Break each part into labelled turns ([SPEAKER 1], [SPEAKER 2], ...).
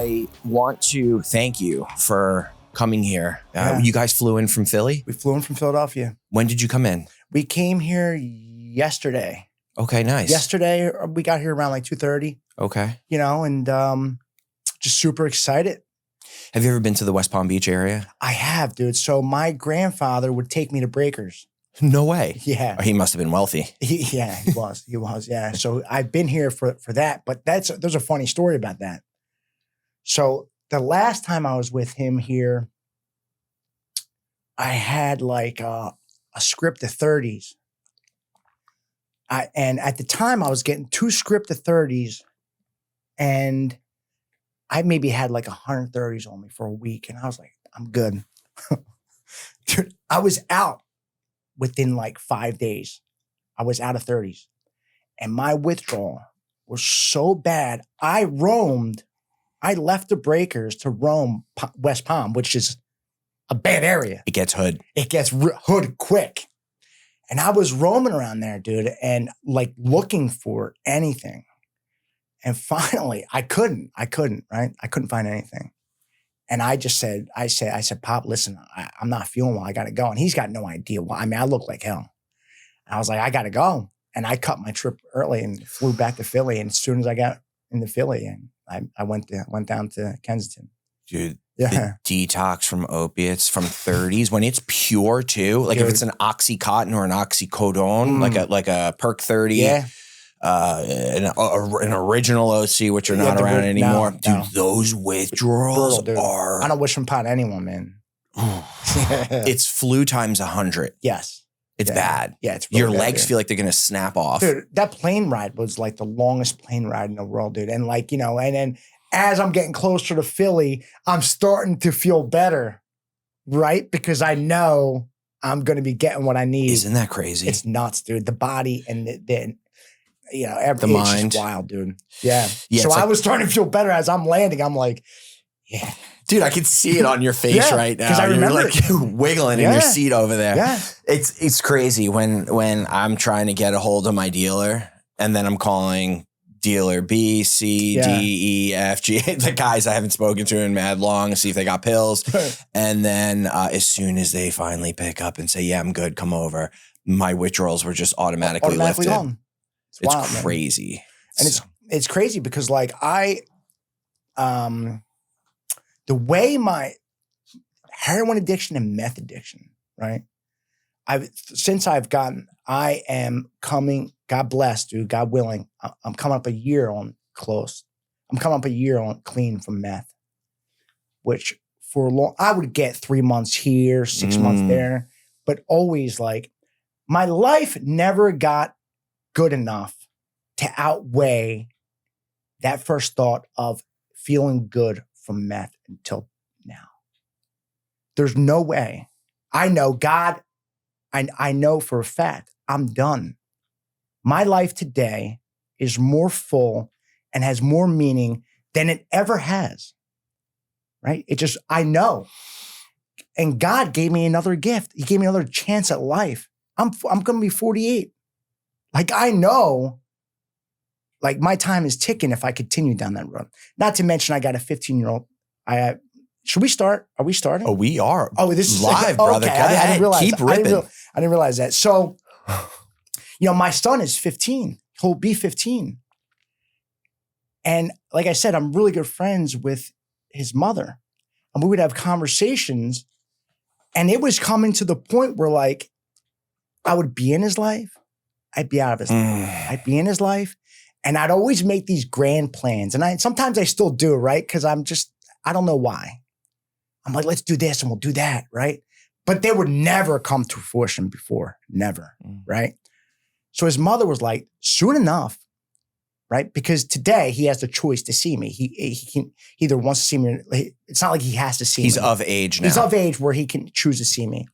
[SPEAKER 1] I want to thank you for coming here. You guys flew in from Philly?
[SPEAKER 2] We flew in from Philadelphia.
[SPEAKER 1] When did you come in?
[SPEAKER 2] We came here yesterday.
[SPEAKER 1] Okay, nice.
[SPEAKER 2] Yesterday, we got here around like 2:30.
[SPEAKER 1] Okay.
[SPEAKER 2] You know, and just super excited.
[SPEAKER 1] Have you ever been to the West Palm Beach area?
[SPEAKER 2] I have, dude. So my grandfather would take me to Breakers.
[SPEAKER 1] No way.
[SPEAKER 2] Yeah.
[SPEAKER 1] Oh, he must have been wealthy.
[SPEAKER 2] He was. Yeah. So I've been here for that. But there's a funny story about that. So the last time I was with him here, I had like a script of 30s. And at the time I was getting 2 script of 30s, and I maybe had like 130s on me for a week. And I was like, I'm good. Dude, I was out within like 5 days. I was out of 30s. And my withdrawal was so bad. I left the Breakers to roam West Palm, which is a bad area.
[SPEAKER 1] It gets hood.
[SPEAKER 2] It gets hood quick. And I was roaming around there, dude, and like looking for anything. And finally, I couldn't, right? I couldn't find anything. And I said, Pop, listen, I'm not feeling well. I got to go. And he's got no idea why. I mean, I look like hell. And I was like, I got to go. And I cut my trip early and flew back to Philly. And as soon as I got into Philly, and I went down to Kensington.
[SPEAKER 1] Dude, the detox from opiates from 30s when it's pure too. Like if it's an Oxycontin or an oxycodone, like a Perc 30. Yeah. An original OC, which are not around anymore. No, dude, those withdrawals are...
[SPEAKER 2] I don't wish them upon anyone, man.
[SPEAKER 1] It's flu times 100.
[SPEAKER 2] Yes.
[SPEAKER 1] It's bad.
[SPEAKER 2] Yeah, it's really
[SPEAKER 1] your
[SPEAKER 2] bad,
[SPEAKER 1] legs
[SPEAKER 2] dude.
[SPEAKER 1] feel like they're going to snap off.
[SPEAKER 2] Dude, that plane ride was like the longest plane ride in the world, dude. And like, you know, and then as I'm getting closer to Philly, I'm starting to feel better, right? Because I know I'm going to be getting what I need.
[SPEAKER 1] Isn't that crazy?
[SPEAKER 2] It's nuts, dude. The body and the you know,
[SPEAKER 1] the mind.
[SPEAKER 2] It's just wild, dude. Yeah. So I was starting to feel better as I'm landing. I'm like, yeah.
[SPEAKER 1] Dude, I can see it on your face right now.
[SPEAKER 2] Because I remember
[SPEAKER 1] you're like wiggling in your seat over there.
[SPEAKER 2] Yeah.
[SPEAKER 1] It's crazy when I'm trying to get a hold of my dealer and then I'm calling dealer B, C, D, E, F, G, the guys I haven't spoken to in mad long, see if they got pills. And then as soon as they finally pick up and say, yeah, I'm good, come over, my withdrawals were just automatically lifted.
[SPEAKER 2] Gone. It's wild,
[SPEAKER 1] crazy.
[SPEAKER 2] Man. And it's crazy because like the way my heroin addiction and meth addiction, right? I am coming, God bless, dude, God willing, I'm coming up a year on close. I'm coming up a year on clean from meth, which for a long, I would get 3 months here, 6 months there, but always like my life never got good enough to outweigh that first thought of feeling good from meth until now. There's no way. I know God, I know for a fact I'm done. My life today is more full and has more meaning than it ever has. Right? I know. And God gave me another gift. He gave me another chance at life. I'm going to be 48. Like I know, like my time is ticking if I continue down that road. Not to mention I got a 15-year-old. Should we start? Are we starting?
[SPEAKER 1] Oh, we are.
[SPEAKER 2] Oh, this is
[SPEAKER 1] live, brother.
[SPEAKER 2] Okay.
[SPEAKER 1] I didn't realize. Keep ripping.
[SPEAKER 2] I didn't realize that. So, you know, my son is 15. He'll be 15. And like I said, I'm really good friends with his mother. And we would have conversations. And it was coming to the point where like, I would be in his life. I'd be out of his life. I'd be in his life. And I'd always make these grand plans. And sometimes I still do, right? Because I don't know why. I'm like, let's do this and we'll do that, right? But they would never come to fruition before. Never, right? So his mother was like, soon enough, right? Because today he has the choice to see me. He can either wants to see me. It's not like he has to see me.
[SPEAKER 1] He's of age now.
[SPEAKER 2] He's of age where he can choose to see me.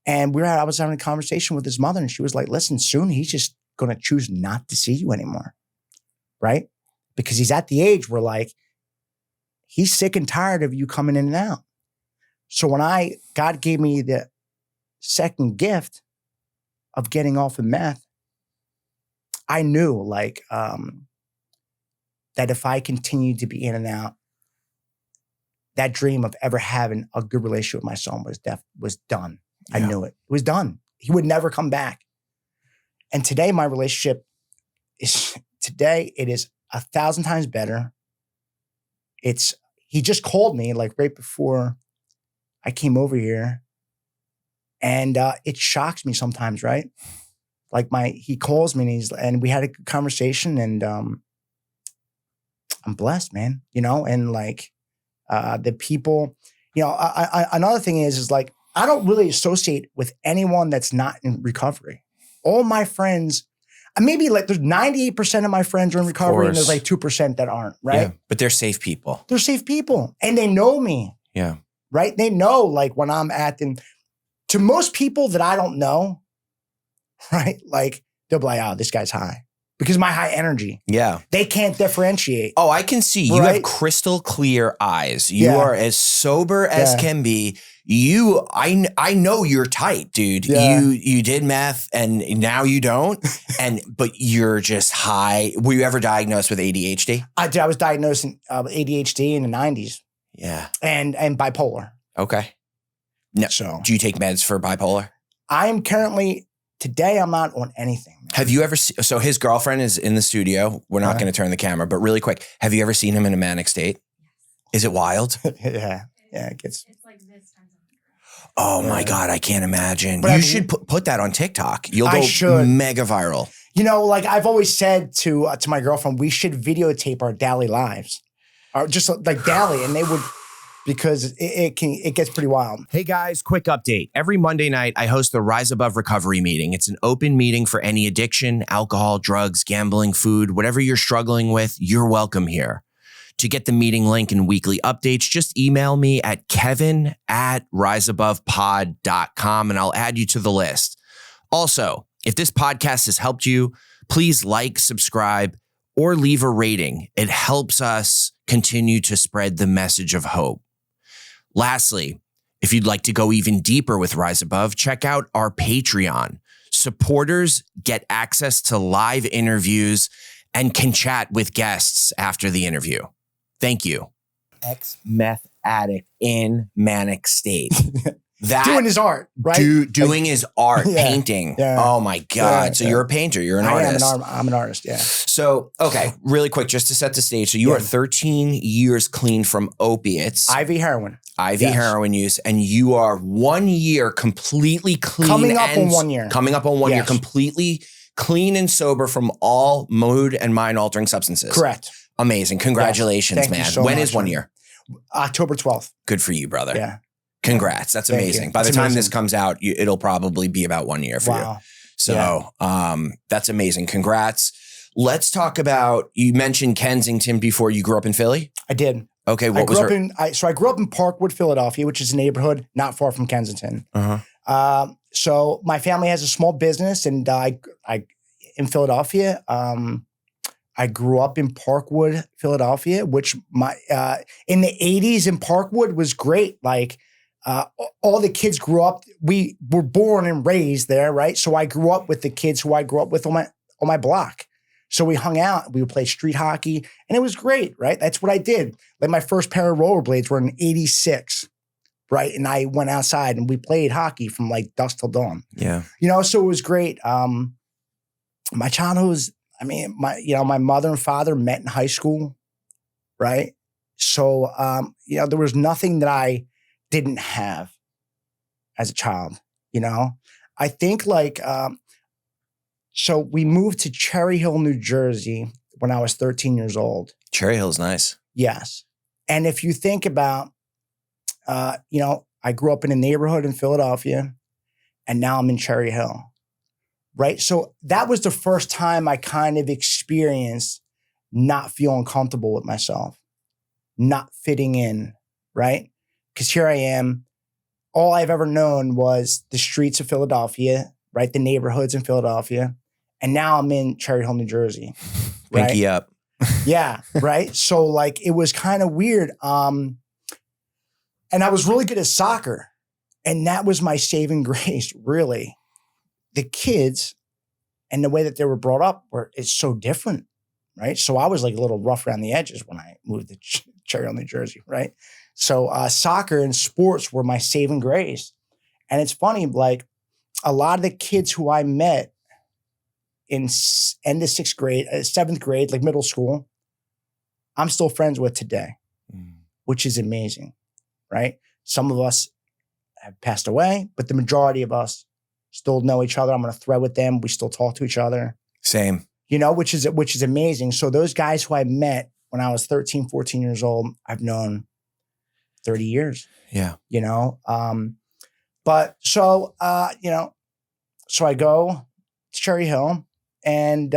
[SPEAKER 2] And I was having a conversation with his mother and she was like, listen, soon he's just going to choose not to see you anymore, right? Because he's at the age where like, he's sick and tired of you coming in and out. So when God gave me the second gift of getting off of meth, I knew like that if I continued to be in and out, that dream of ever having a good relationship with my son was done. Yeah. I knew it. It was done. He would never come back. And today, my relationship it is 1,000 times better. He just called me like right before I came over here. And it shocks me sometimes, right? Like he calls me and we had a conversation, and I'm blessed, man, and like the people, another thing is like, I don't really associate with anyone that's not in recovery. All my friends, maybe like there's 98% of my friends are in recovery and there's like 2% that aren't, right?
[SPEAKER 1] Yeah, but they're safe people.
[SPEAKER 2] They're safe people and they know me.
[SPEAKER 1] Yeah.
[SPEAKER 2] Right? They know like when I'm acting. To most people that I don't know, right? Like they'll be like, oh, this guy's high. Because of my high energy. Yeah. They can't differentiate.
[SPEAKER 1] Oh, I can see. You have crystal clear eyes. You are as sober as can be. I know you're tight, dude. Yeah. You did meth and now you don't. But you're just high. Were you ever diagnosed with ADHD?
[SPEAKER 2] I was diagnosed with ADHD in the 90s. Yeah. And bipolar.
[SPEAKER 1] Okay. No. So do you take meds for bipolar?
[SPEAKER 2] I'm currently... Today, I'm not on anything. Man.
[SPEAKER 1] Have you ever seen, so his girlfriend is in the studio. We're not going to turn the camera, but really quick, have you ever seen him in a manic state? Is it wild?
[SPEAKER 2] Yeah. It's like this times 100.
[SPEAKER 1] Oh my God, I can't imagine. But you should put that on TikTok. You'll go mega viral.
[SPEAKER 2] Like I've always said to my girlfriend, we should videotape our daily lives. Or just like daily, and they would... Because it gets pretty wild.
[SPEAKER 1] Hey guys, quick update. Every Monday night, I host the Rise Above Recovery meeting. It's an open meeting for any addiction, alcohol, drugs, gambling, food, whatever you're struggling with, you're welcome here. To get the meeting link and weekly updates, just email me at kevin@riseabovepod.com and I'll add you to the list. Also, if this podcast has helped you, please like, subscribe, or leave a rating. It helps us continue to spread the message of hope. Lastly, if you'd like to go even deeper with Rise Above, check out our Patreon. Supporters get access to live interviews and can chat with guests after the interview. Thank you. Ex-meth addict in manic state.
[SPEAKER 2] Doing his art, right?
[SPEAKER 1] Doing his art, painting. Yeah. Oh my God. Yeah, so you're a painter. You're an artist.
[SPEAKER 2] I'm an artist, yeah.
[SPEAKER 1] So, okay, really quick, just to set the stage. So you are 13 years clean from opiates.
[SPEAKER 2] IV heroin.
[SPEAKER 1] Heroin use. And you are 1 year completely clean.
[SPEAKER 2] Coming up on 1 year.
[SPEAKER 1] Coming up on 1 year, completely clean and sober from all mood and mind altering substances.
[SPEAKER 2] Correct.
[SPEAKER 1] Amazing. Congratulations, man.
[SPEAKER 2] So
[SPEAKER 1] when is 1 year?
[SPEAKER 2] October 12th.
[SPEAKER 1] Good for you, brother.
[SPEAKER 2] Yeah.
[SPEAKER 1] Congrats. That's amazing. By the time this comes out, it'll probably be about 1 year for you. So that's amazing. Congrats. Let's talk about, you mentioned Kensington before. You grew up in Philly?
[SPEAKER 2] I did.
[SPEAKER 1] Okay.
[SPEAKER 2] I grew up in Parkwood, Philadelphia, which is a neighborhood not far from Kensington. So my family has a small business and in Philadelphia. I grew up in Parkwood, Philadelphia, which in the 80s in Parkwood was great. Like all the kids grew up, we were born and raised there, right? So I grew up with the kids who I grew up with on my block. So we hung out, we would play street hockey, and it was great, right? That's what I did. Like my first pair of rollerblades were in '86, right? And I went outside and we played hockey from like dusk till dawn. Yeah. So it was great. My childhood was, my mother and father met in high school, right? So, there was nothing that I didn't have as a child, I think so we moved to Cherry Hill, New Jersey when I was 13 years old.
[SPEAKER 1] Cherry Hill's nice.
[SPEAKER 2] Yes. And if you think about, I grew up in a neighborhood in Philadelphia and now I'm in Cherry Hill. Right. So that was the first time I kind of experienced not feeling comfortable with myself, not fitting in. Right. Because here I am. All I've ever known was the streets of Philadelphia, right? The neighborhoods in Philadelphia. And now I'm in Cherry Hill, New Jersey. Right?
[SPEAKER 1] Pinky up.
[SPEAKER 2] Yeah. Right. So it was kind of weird. And I was really good at soccer. And that was my saving grace, really. The kids and the way that they were brought up is so different, right? So I was a little rough around the edges when I moved to Cherry Hill, New Jersey, right? So soccer and sports were my saving grace. And it's funny, like a lot of the kids who I met in end of sixth grade, seventh grade, like middle school, I'm still friends with today, which is amazing, right? Some of us have passed away, but the majority of us still know each other. I'm on a thread with them. We still talk to each other.
[SPEAKER 1] Same.
[SPEAKER 2] Which is amazing. So those guys who I met when I was 13, 14 years old, I've known 30 years.
[SPEAKER 1] Yeah.
[SPEAKER 2] But so I go to Cherry Hill and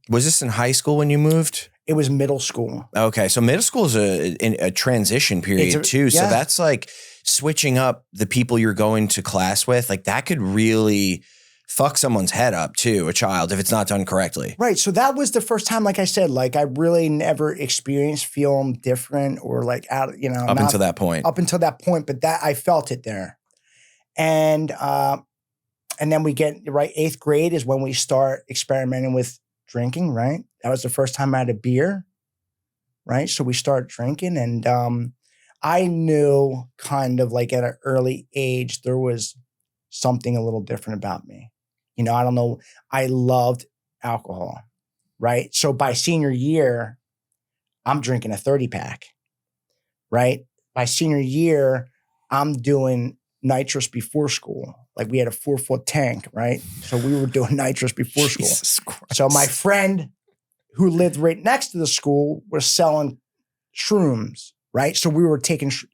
[SPEAKER 1] was this in high school when you moved?
[SPEAKER 2] It was middle school.
[SPEAKER 1] Okay. So middle school is a transition period too. So that's like switching up the people you're going to class with. Like that could really fuck someone's head up too, a child, if it's not done correctly.
[SPEAKER 2] Right. So that was the first time, like I said, like I really never experienced feeling different or like out,
[SPEAKER 1] Up until that point.
[SPEAKER 2] Up until that point, but that I felt it there. And then we get, right, 8th grade is when we start experimenting with drinking, right? That was the first time I had a beer, right? So we start drinking and I knew kind of like at an early age, there was something a little different about me. I don't know. I loved alcohol, right? So by senior year, I'm drinking a 30-pack, right? By senior year, I'm doing nitrous before school. Like we had a 4-foot tank, right? So we were doing nitrous before school.
[SPEAKER 1] Jesus Christ.
[SPEAKER 2] So my friend who lived right next to the school was selling shrooms, right? So we were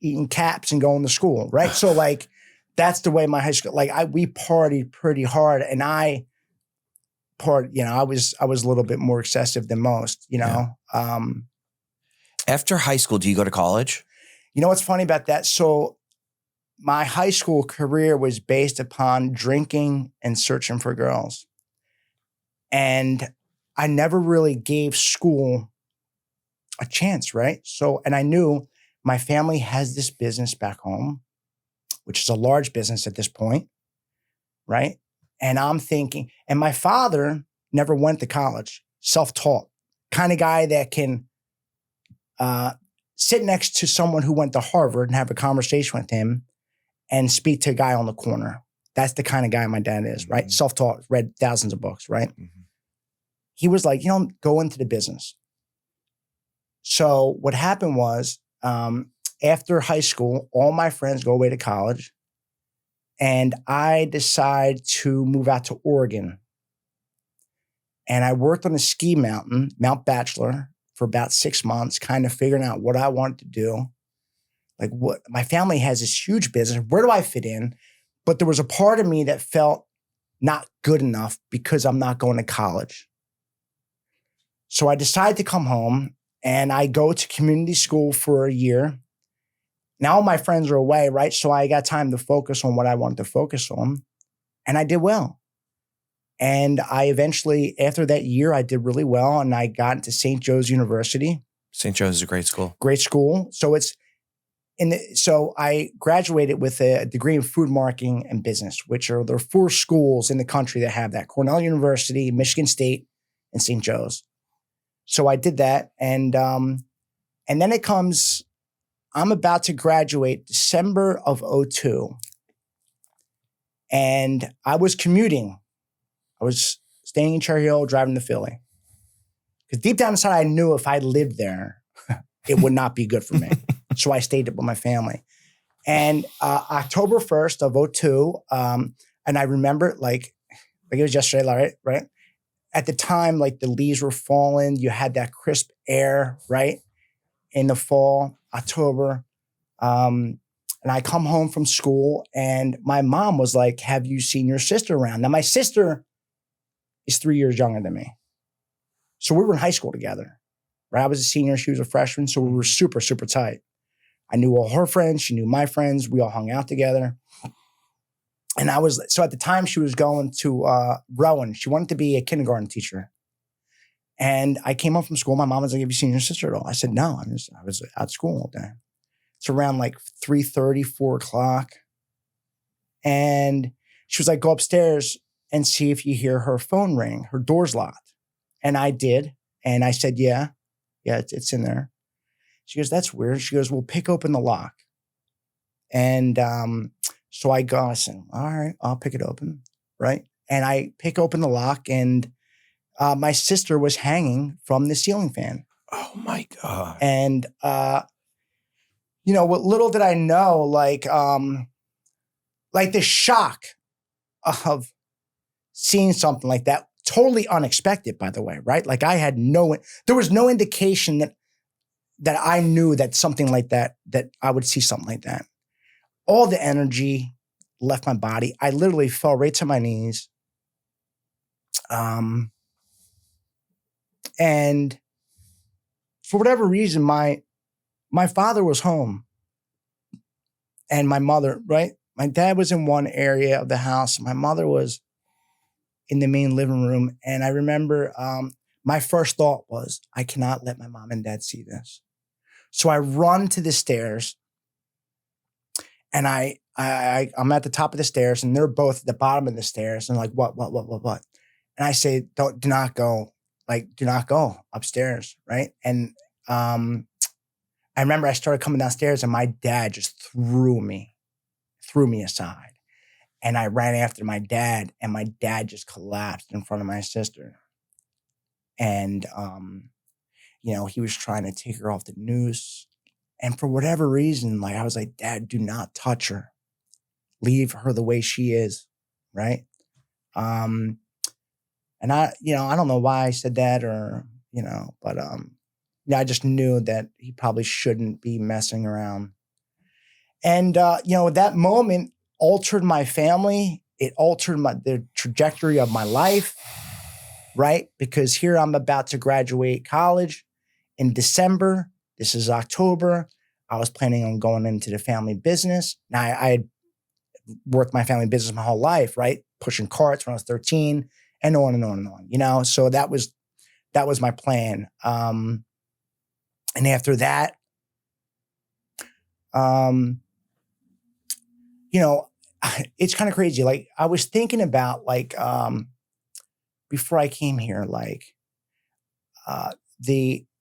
[SPEAKER 2] eating caps and going to school, right? So like, that's the way my high school, like we partied pretty hard and I was a little bit more excessive than most,
[SPEAKER 1] Yeah. After high school, do you go to college?
[SPEAKER 2] You know what's funny about that? So my high school career was based upon drinking and searching for girls. And I never really gave school a chance, right? So, and I knew my family has this business back home, which is a large business at this point, right? And I'm thinking, and my father never went to college, self-taught, kind of guy that can sit next to someone who went to Harvard and have a conversation with him and speak to a guy on the corner. That's the kind of guy my dad is, right? Self-taught, read thousands of books, right? Mm-hmm. He was like, go into the business. So what happened was, after high school, all my friends go away to college and I decide to move out to Oregon. And I worked on a ski mountain, Mount Bachelor, for about 6 months, kind of figuring out what I wanted to do. Like what my family has this huge business. Where do I fit in? But there was a part of me that felt not good enough because I'm not going to college. So I decided to come home and I go to community school for a year. Now all my friends are away, right? So I got time to focus on what I wanted to focus on. And I did well. And I eventually, after that year, I did really well. And I got into St. Joe's University.
[SPEAKER 1] St. Joe's is a great school.
[SPEAKER 2] Great school. So so I graduated with a degree in food marketing and business, there are 4 schools in the country that have that: Cornell University, Michigan State, and St. Joe's. So I did that. And then it comes, I'm about to graduate December of 2002. And I was commuting. I was staying in Cherry Hill, driving to Philly. Because deep down inside, I knew if I lived there, it would not be good for me. So I stayed with my family. And October 1st of 2002, and I remember like it was yesterday, right? At the time, like the leaves were falling. You had that crisp air, right? In the fall, October. And I come home from school and my mom was like, have you seen your sister around? Now my sister is 3 years younger than me. So we were in high school together, right? I was a senior, she was a freshman. So we were super, super tight. I knew all her friends. She knew my friends. We all hung out together. And so at the time she was going to Rowan. She wanted to be a kindergarten teacher. And I came home from school. My mom was like, have you seen your sister at all? I said, no, I was at school all day. It's around like 3:30, 4 o'clock. And she was like, go upstairs and see if you hear her phone ring. Her door's locked. And I did. And I said, yeah, it's in there. She goes, that's weird. She goes, well, pick open the lock. And so I go, I said, all right, I'll pick it open, right? And I pick open the lock, and my sister was hanging from the ceiling fan.
[SPEAKER 1] Oh my God.
[SPEAKER 2] And, what little did I know, like the shock of seeing something like that, totally unexpected, by the way, right? Like there was no indication that I knew that something like that I would see something like that. All the energy left my body. I literally fell right to my knees. And for whatever reason, my father was home and my mother, right? My dad was in one area of the house. My mother was in the main living room. And I remember my first thought was, I cannot let my mom and dad see this. So I run to the stairs, and I'm at the top of the stairs, and they're both at the bottom of the stairs. And like, what? And I say, do not go upstairs, right? And I remember I started coming downstairs, and my dad just threw me aside. And I ran after my dad, and my dad just collapsed in front of my sister. And, he was trying to take her off the noose. And for whatever reason, like I was like, Dad, do not touch her. Leave her the way she is, right? And I don't know why I said that but I just knew that he probably shouldn't be messing around. And, that moment altered my family. It altered the trajectory of my life, right? Because here I'm about to graduate college in December. This is October. I was planning on going into the family business. Now, I had worked my family business my whole life, right? Pushing carts when I was 13 and on and on and on, So that was my plan. And after that, it's kind of crazy. Like I was thinking about before I came here,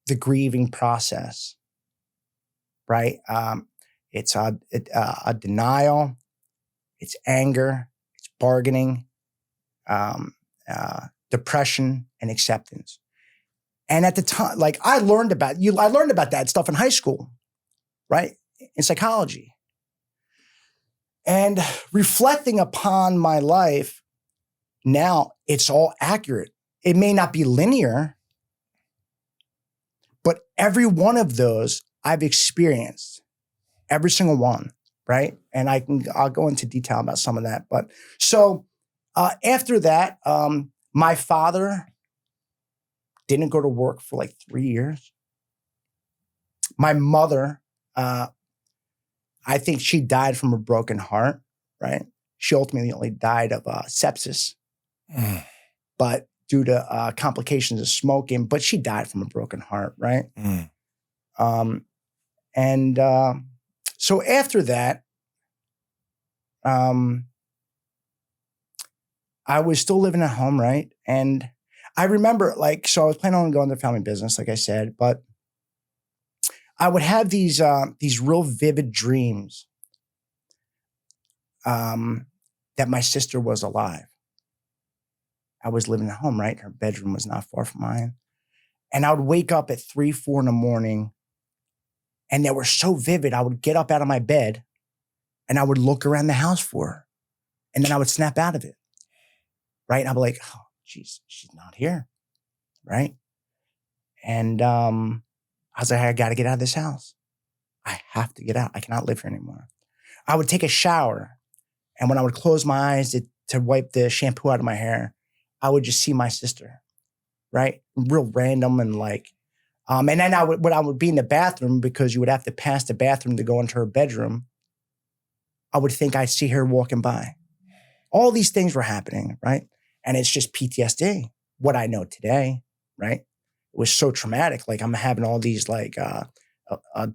[SPEAKER 2] the grieving process, right? It's a denial, it's anger, it's bargaining, depression, and acceptance. And at the time, I learned about that stuff in high school, right? In psychology. And reflecting upon my life now, it's all accurate. It may not be linear, but every one of those I've experienced, every single one, right? And I'll go into detail about some of that. But so after that, my father didn't go to work for 3 years. My mother, I think she died from a broken heart, right? She ultimately died of sepsis, but due to complications of smoking, but she died from a broken heart, right? So after that, I was still living at home, right? And I remember so I was planning on going to family business, like I said, but I would have these real vivid dreams that my sister was alive. I was living at home, right? Her bedroom was not far from mine. And I would wake up at 3, 4 in the morning, and they were so vivid. I would get up out of my bed and I would look around the house for her. And then I would snap out of it, right? And I'd be like, oh, geez, she's not here, right? And I was like, I got to get out of this house. I have to get out. I cannot live here anymore. I would take a shower, and when I would close my eyes to wipe the shampoo out of my hair, I would just see my sister, right? Real random and and then when I would be in the bathroom, because you would have to pass the bathroom to go into her bedroom, I would think I'd see her walking by. All these things were happening, right? And it's just PTSD, what I know today, right? It was so traumatic. I'm having all these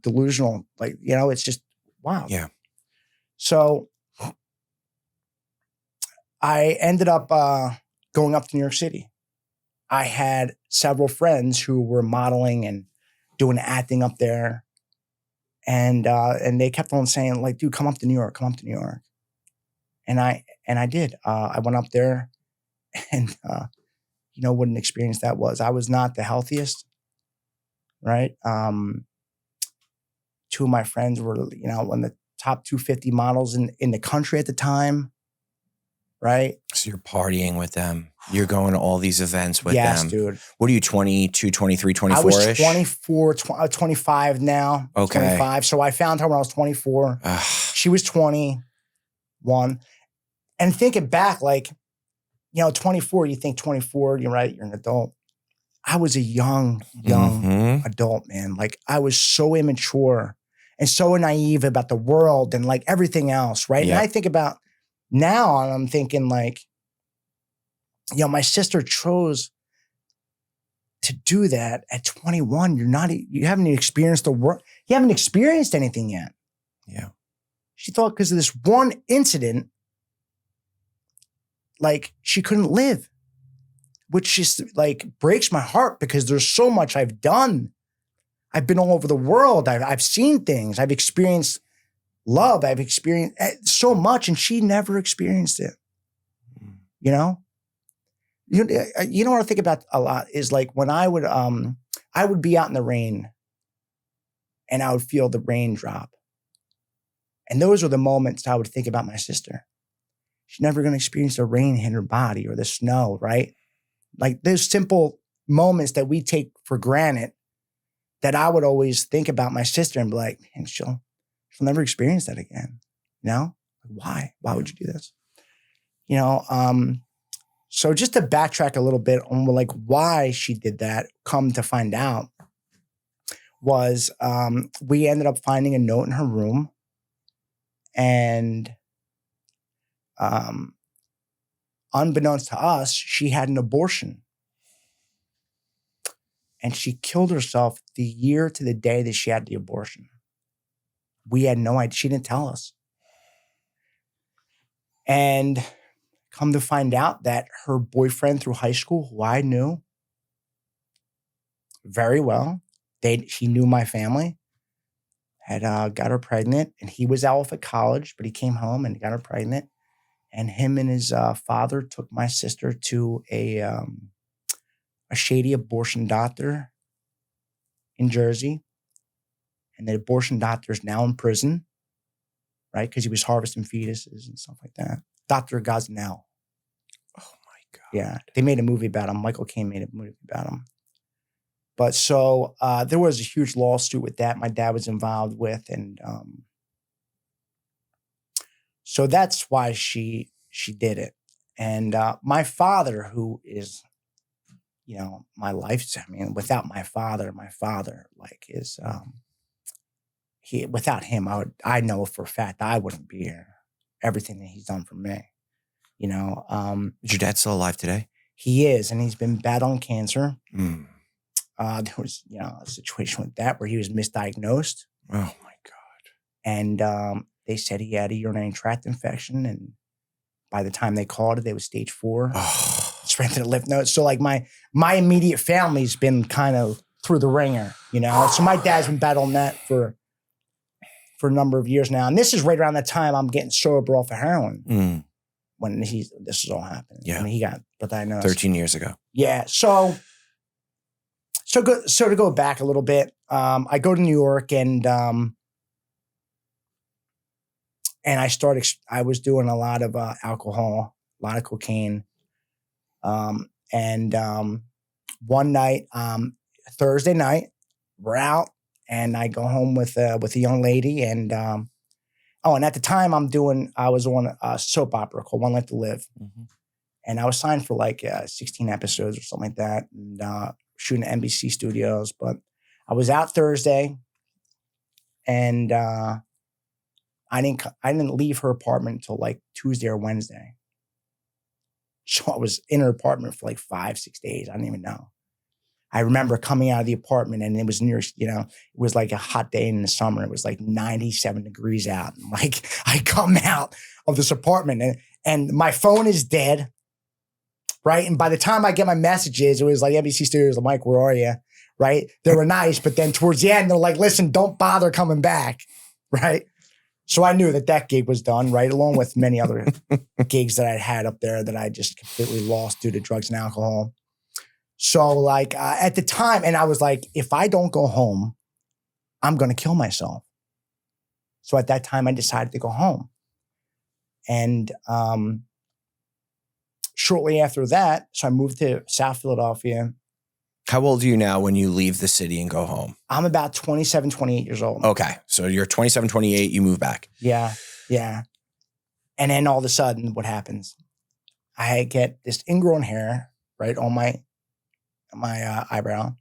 [SPEAKER 2] delusional, it's just wild.
[SPEAKER 1] Yeah.
[SPEAKER 2] So I ended up going up to New York City. I had several friends who were modeling and doing acting up there. And they kept on saying, like, dude, come up to New York, come up to New York. And I did. I went up there, and you know what an experience that was. I was not the healthiest, right? Two of my friends were, you know, one of the top 250 models in the country at the time, right?
[SPEAKER 1] So you're partying with them. You're going to all these events with them.
[SPEAKER 2] Yes, dude.
[SPEAKER 1] What are you, 22, 23, 24-ish?
[SPEAKER 2] I was 24, 25 now.
[SPEAKER 1] Okay.
[SPEAKER 2] 25. So I found her when I was 24. She was 21. And thinking back, like, you know, 24, you think 24, you're right, you're an adult. I was a young adult, man. Like, I was so immature and so naive about the world and like everything else, right? Yep. And I think about now, and I'm thinking like, you know, my sister chose to do that at 21. You haven't experienced the world. You haven't experienced anything yet.
[SPEAKER 1] Yeah.
[SPEAKER 2] She thought because of this one incident, like she couldn't live, which just like breaks my heart because there's so much I've done. I've been all over the world. I've seen things. I've experienced love. I've experienced so much, and she never experienced it. You know? You know what I think about a lot is like when I would be out in the rain and I would feel the rain drop. And those were the moments I would think about my sister. She's never going to experience the rain hit her body or the snow, right? Like those simple moments that we take for granted that I would always think about my sister and be like, man, she'll never experience that again. You know? Why? Why would you do this? You know, so just to backtrack a little bit on like why she did that, come to find out, was we ended up finding a note in her room, and unbeknownst to us, she had an abortion. And she killed herself the year to the day that she had the abortion. We had no idea. She didn't tell us. And come to find out that her boyfriend through high school, who I knew very well, he knew my family, had got her pregnant. And he was out at college, but he came home and got her pregnant. And him and his father took my sister to a shady abortion doctor in Jersey. And the abortion doctor is now in prison, right? Because he was harvesting fetuses and stuff like that. Dr. Gosnell.
[SPEAKER 1] Oh my God.
[SPEAKER 2] Yeah. They made a movie about him. Michael Caine made a movie about him. But so there was a huge lawsuit with that my dad was involved with. And so that's why she did it. And my father, who is, you know, my life, I mean, without my father, like is, without him, I know for a fact I wouldn't be here. Everything that he's done for me, you know.
[SPEAKER 1] Is your dad still alive today?
[SPEAKER 2] He is, and he's been battling cancer. There was, you know, a situation with that where he was misdiagnosed.
[SPEAKER 1] Oh my God.
[SPEAKER 2] And they said he had a urinary tract infection, and by the time they called it, they was stage 4. Straight to the lymph nodes. So like my immediate family's been kind of through the ringer, you know. So my dad's been battling that for a number of years now. And this is right around the time I'm getting sober off of heroin when this is all happening.
[SPEAKER 1] Yeah.
[SPEAKER 2] I mean, he got diagnosed
[SPEAKER 1] 13 years ago.
[SPEAKER 2] Yeah. So to go back a little bit, I go to New York and I was doing a lot of alcohol, a lot of cocaine. And one night, Thursday night, we're out and I go home with a young lady. And, and at the time I was on a soap opera called One Life to Live. Mm-hmm. And I was signed for like 16 episodes or something like that. And shooting at NBC Studios. But I was out Thursday and I didn't leave her apartment until like Tuesday or Wednesday. So I was in her apartment for like 5-6 days. I don't even know. I remember coming out of the apartment and it was near, you know, it was like a hot day in the summer. It was like 97 degrees out. And like I come out of this apartment and my phone is dead, right? And by the time I get my messages, it was like NBC Studios, like, Mike, where are you? right? They were nice, but then towards the end, they're like, listen, don't bother coming back, right? So I knew that gig was done, right? Along with many other gigs that I'd had up there that I just completely lost due to drugs and alcohol. So like at the time, and I was like, if I don't go home, I'm going to kill myself. So at that time, I decided to go home. And shortly after that, so I moved to South Philadelphia.
[SPEAKER 1] How old are you now when you leave the city and go home?
[SPEAKER 2] I'm about 27, 28 years old.
[SPEAKER 1] Okay. So you're 27, 28, you move back.
[SPEAKER 2] Yeah. Yeah. And then all of a sudden, what happens? I get this ingrown hair, right, on my eyebrow,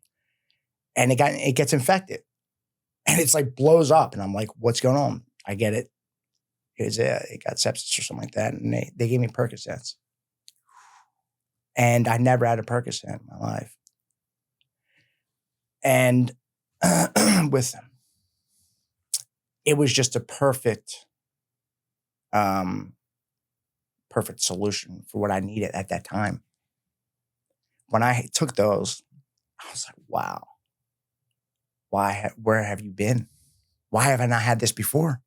[SPEAKER 2] and it gets infected. And it's like blows up. And I'm like, what's going on? I get it. It got sepsis or something like that. And they gave me Percocets. And I never had a Percocet in my life. And with them, it was just a perfect solution for what I needed at that time. When I took those, I was like, wow. Where have you been? Why have I not had this before?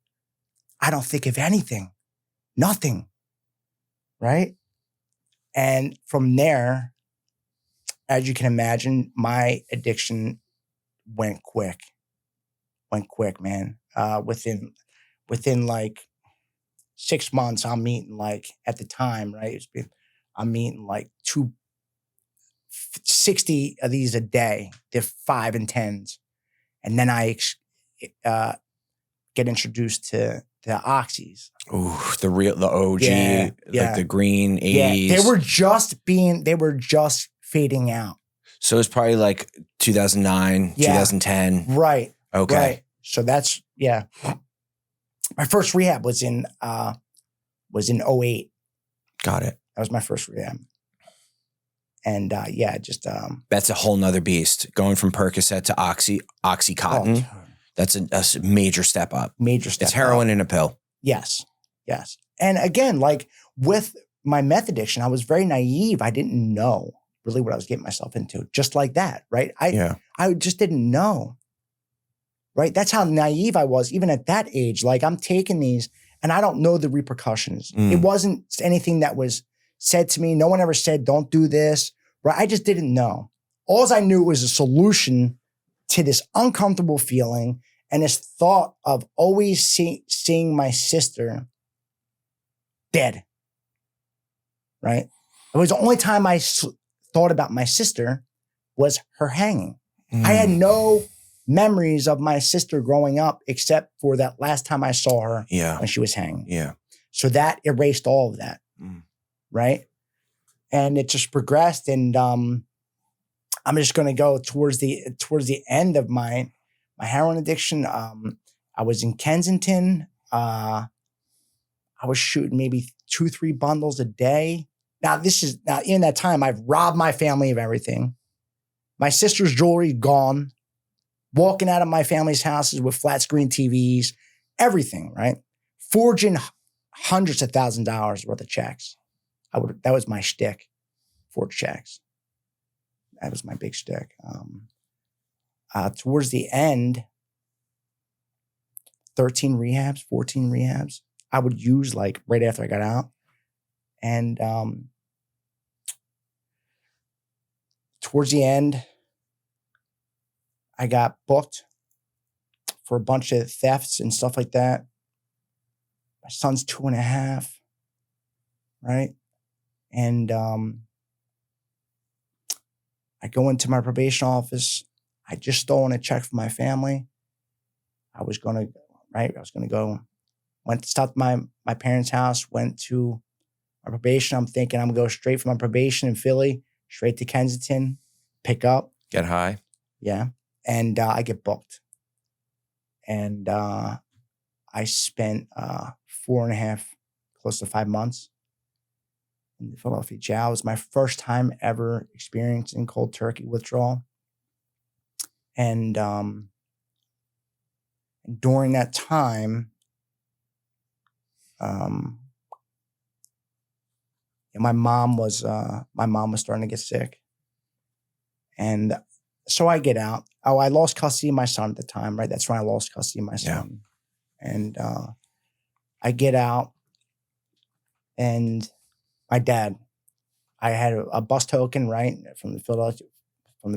[SPEAKER 2] I don't think of anything, nothing, right? And from there, as you can imagine, my addiction went quick, man. Within like 6 months, I'm eating like, at the time, right? I'm eating like 60 of these a day. They're 5 and 10s. And then I get introduced to Oxys.
[SPEAKER 1] Ooh, the OG,
[SPEAKER 2] yeah.
[SPEAKER 1] like the green 80s.
[SPEAKER 2] Yeah, they were just fading out.
[SPEAKER 1] So it's probably like 2009, 2010.
[SPEAKER 2] Right.
[SPEAKER 1] Okay.
[SPEAKER 2] Right. So that's, yeah. My first rehab was in 08.
[SPEAKER 1] Got it.
[SPEAKER 2] That was my first rehab. And just
[SPEAKER 1] that's a whole nother beast. Going from Percocet to Oxycontin.
[SPEAKER 2] Oh,
[SPEAKER 1] that's a major step up.
[SPEAKER 2] It's
[SPEAKER 1] heroin in a pill.
[SPEAKER 2] Yes. And again, like with my meth addiction, I was very naive. I didn't know really what I was getting myself into. Just like that, right? I just didn't know. Right? That's how naive I was, even at that age. Like I'm taking these and I don't know the repercussions. It wasn't anything that was said to me. No one ever said, don't do this, right? I just didn't know. All I knew was a solution to this uncomfortable feeling and this thought of always seeing my sister dead, right? It was the only time I thought about my sister was her hanging. I had no memories of my sister growing up except for that last time I saw her when she was hanging.
[SPEAKER 1] Yeah.
[SPEAKER 2] So that erased all of that. Right? And it just progressed. And I'm just going to go towards the end of my heroin addiction. I was in Kensington. I was shooting maybe 2-3 bundles a day. Now in that time, I've robbed my family of everything. My sister's jewelry gone. Walking out of my family's houses with flat screen TVs, everything, right? Forging hundreds of thousands of dollars worth of checks. That was my shtick, forge checks. That was my big shtick. Towards the end, 13 rehabs, 14 rehabs, I would use like right after I got out. And towards the end, I got booked for a bunch of thefts and stuff like that. My son's 2.5, right? And I go into my probation office. I just stolen a check from my family. I was going to go, stopped my parents' house, went to my probation. I'm thinking I'm going to go straight from my probation in Philly, straight to Kensington, pick up.
[SPEAKER 1] Get high.
[SPEAKER 2] Yeah. And I get booked. And I spent 4.5, close to 5 months in the Philadelphia jail. It was my first time ever experiencing cold turkey withdrawal. And during that time, my mom was starting to get sick. And So I get out. Oh, I lost custody of my son at the time, right? That's when I lost custody of my son. Yeah. And I get out, and my dad, I had a bus token, right, from the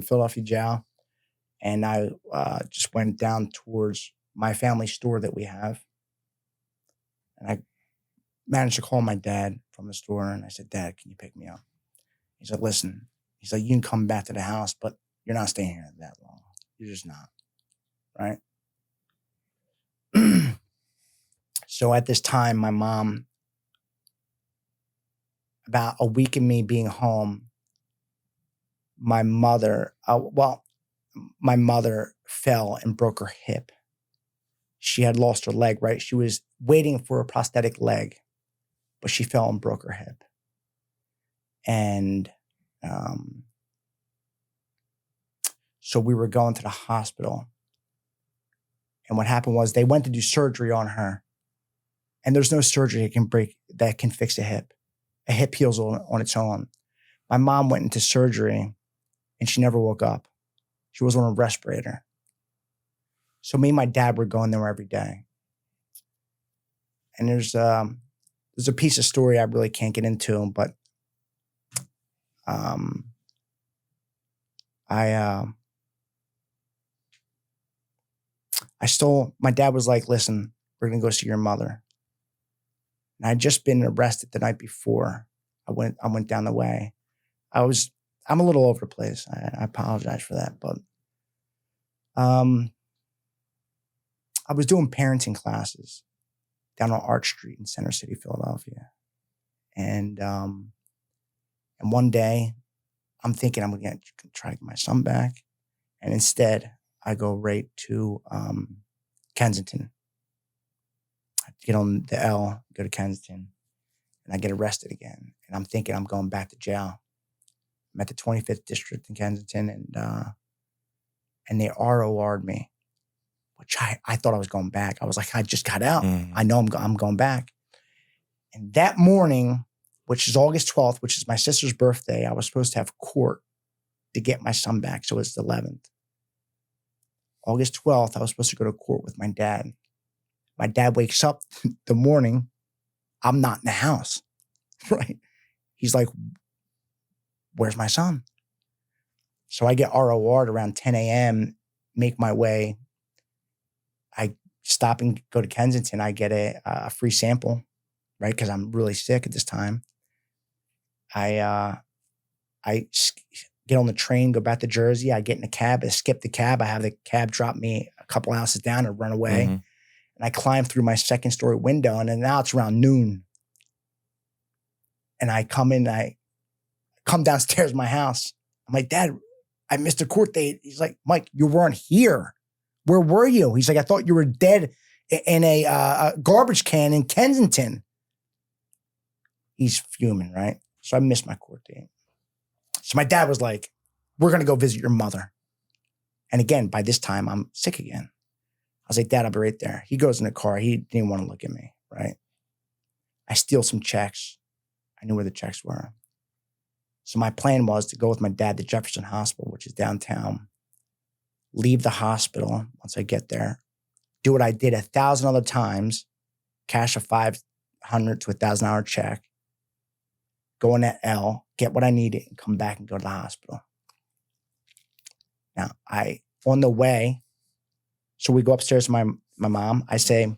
[SPEAKER 2] Philadelphia jail, and I just went down towards my family store that we have, and I managed to call my dad from the store, and I said, "Dad, can you pick me up?" He's like, "Listen," he's like, "you can come back to the house, but you're not staying here that long. You're just not, right?" So at this time, my mom, about a week of me being home, my mother fell and broke her hip. She had lost her leg, right? She was waiting for a prosthetic leg, but she fell and broke her hip. And so we were going to the hospital. And what happened was they went to do surgery on her. And there's no surgery that can fix a hip. A hip heals on its own. My mom went into surgery and she never woke up. She was on a respirator. So me and my dad were going there every day. And there's a piece of story I really can't get into, but my dad was like, "Listen, we're going to go see your mother." And I'd just been arrested the night before. I went down the way. I'm a little over the place. I apologize for that, but I was doing parenting classes down on Arch Street in Center City, Philadelphia. And one day I'm thinking I'm going to try to get my son back. And instead I go right to Kensington. I get on the L, go to Kensington, and I get arrested again. And I'm thinking I'm going back to jail. I'm at the 25th district in Kensington, and they ROR'd me, which I thought I was going back. I was like, I just got out. I know I'm going back. And that morning, which is August 12th, which is my sister's birthday, I was supposed to have court to get my son back. So it's the 11th. August 12th, I was supposed to go to court with my dad. My dad wakes up the morning. I'm not in the house, right? He's like, "Where's my son?" So I get ROR'd around 10 a.m., make my way. I stop and go to Kensington. I get a free sample, right? Because I'm really sick at this time. I get on the train, go back to Jersey. I get in a cab. I skip the cab. I have the cab drop me a couple houses down and run away. Mm-hmm. And I climb through my second story window. And then now it's around noon. And I come in, I come downstairs my house. I'm like, "Dad, I missed a court date." He's like, "Mike, you weren't here. Where were you?" He's like, "I thought you were dead in a garbage can in Kensington." He's fuming, right? So I missed my court date. So my dad was like, "We're going to go visit your mother." And again, by this time, I'm sick again. I was like, "Dad, I'll be right there." He goes in the car. He didn't want to look at me, right? I steal some checks. I knew where the checks were. So my plan was to go with my dad to Jefferson Hospital, which is downtown, leave the hospital once I get there, do what I did 1,000 other times, cash a $500 to $1,000 check, go in that L, get what I needed, and come back and go to the hospital. Now, on the way, so we go upstairs to my mom. I said,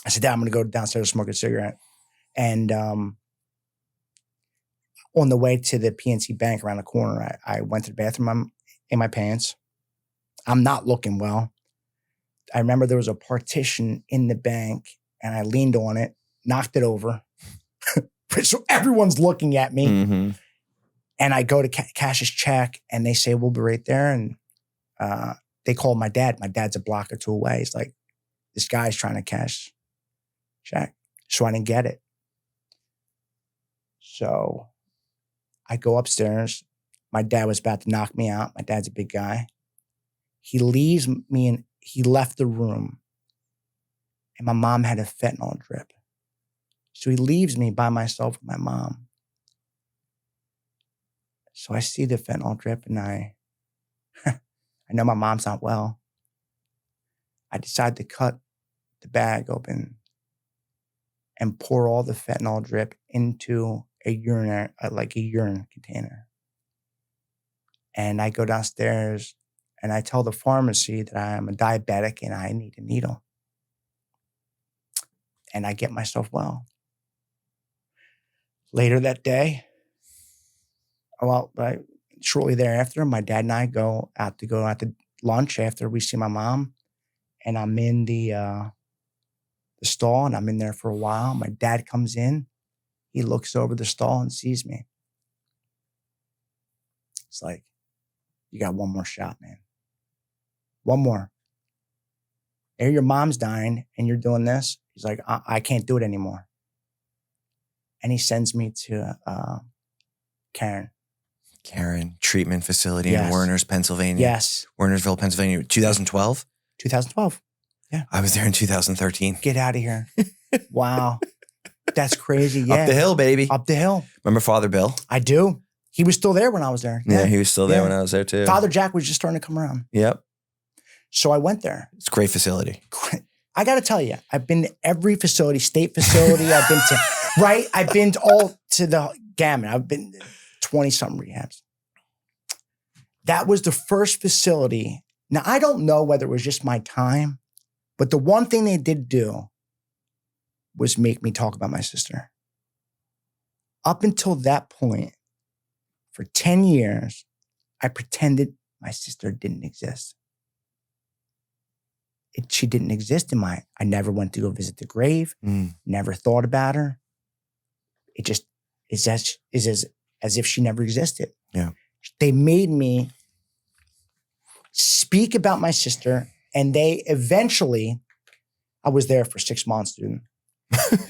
[SPEAKER 2] "Dad, I'm going to go downstairs to smoke a cigarette." And on the way to the PNC Bank around the corner, I went to the bathroom in my pants. I'm not looking well. I remember there was a partition in the bank, and I leaned on it, knocked it over. So everyone's looking at me. Mm-hmm. And I go to cash his check, and they say, "We'll be right there." And they call my dad. My dad's a block or two away. He's like, "This guy's trying to cash check." So I didn't get it. So I go upstairs. My dad was about to knock me out. My dad's a big guy. He leaves me, and he left the room. And my mom had a fentanyl drip. So he leaves me by myself with my mom. So I see the fentanyl drip, and I I know my mom's not well. I decide to cut the bag open and pour all the fentanyl drip into a urine container. And I go downstairs and I tell the pharmacy that I'm a diabetic and I need a needle. And I get myself well. Later that day, shortly thereafter, my dad and I go out to lunch after we see my mom. And I'm in the stall and I'm in there for a while. My dad comes in. He looks over the stall and sees me. It's like, you got one more shot, man. One more. Here your mom's dying and you're doing this. He's like, I can't do it anymore. And he sends me to Karen.
[SPEAKER 1] Karen Treatment Facility in Werners, Pennsylvania.
[SPEAKER 2] Yes.
[SPEAKER 1] Wernersville, Pennsylvania. 2012?
[SPEAKER 2] 2012. Yeah.
[SPEAKER 1] I was there in 2013.
[SPEAKER 2] Get out of here. Wow. That's crazy. Yeah.
[SPEAKER 1] Up the hill, baby.
[SPEAKER 2] Up the hill.
[SPEAKER 1] Remember Father Bill?
[SPEAKER 2] I do. He was still there when I was there.
[SPEAKER 1] Yeah, he was still there when I was there too.
[SPEAKER 2] Father Jack was just starting to come around.
[SPEAKER 1] Yep.
[SPEAKER 2] So I went there.
[SPEAKER 1] It's a great facility.
[SPEAKER 2] I got to tell you, I've been to every facility, state facility. I've been to, right? I've been to all to the gamut. I've been 20-something rehabs. That was the first facility. Now, I don't know whether it was just my time, but the one thing they did do was make me talk about my sister. Up until that point, for 10 years, I pretended my sister didn't exist. She didn't exist in I never went to go visit the grave, never thought about her. It just is as if she never existed.
[SPEAKER 1] Yeah.
[SPEAKER 2] They made me speak about my sister, and they eventually, I was there for 6 months, dude.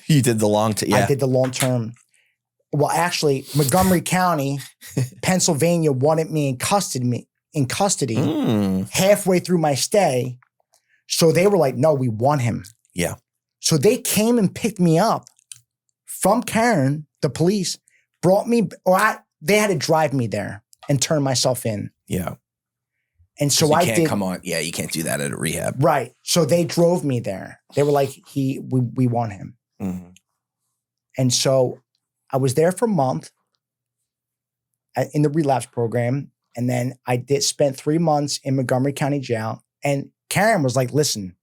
[SPEAKER 1] You did the long term. Yeah.
[SPEAKER 2] I did the long term. Well, actually, Montgomery County, Pennsylvania wanted me in custody halfway through my stay. So they were like, no, we want him.
[SPEAKER 1] Yeah.
[SPEAKER 2] So they came and picked me up from Karen, the police, brought me, they had to drive me there and turn myself in.
[SPEAKER 1] Yeah.
[SPEAKER 2] And so I did.
[SPEAKER 1] Come on. Yeah, you can't do that at a rehab.
[SPEAKER 2] Right. So they drove me there. They were like, we want him.
[SPEAKER 1] Mm-hmm.
[SPEAKER 2] And so I was there for a month in the relapse program. And then I spent 3 months in Montgomery County Jail. And Karen was like, listen,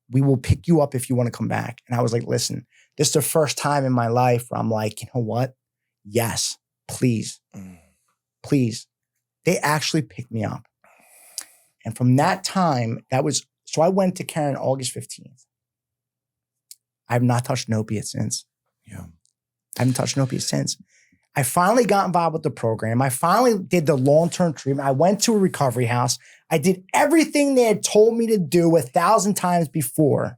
[SPEAKER 2] we will pick you up if you want to come back. And I was like, listen, this is the first time in my life where I'm like, you know what? Yes, please, please. They actually picked me up. And from that time, so I went to Karen August 15th. I have not touched an opiate since.
[SPEAKER 1] Yeah.
[SPEAKER 2] I haven't touched an opiate since. I finally got involved with the program. I finally did the long-term treatment. I went to a recovery house. I did everything they had told me to do 1,000 times before.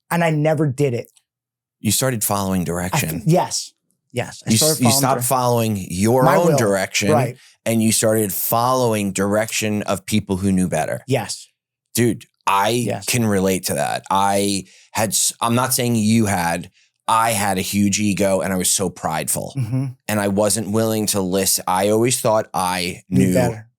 [SPEAKER 2] And I never did it.
[SPEAKER 1] You started following direction.
[SPEAKER 2] Yes. You
[SPEAKER 1] stopped following your own direction.
[SPEAKER 2] Right.
[SPEAKER 1] And you started following direction of people who knew better.
[SPEAKER 2] Yes.
[SPEAKER 1] Dude, I can relate to that. I'm not saying you had, I had a huge ego and I was so prideful and I wasn't willing to listen. I always thought I knew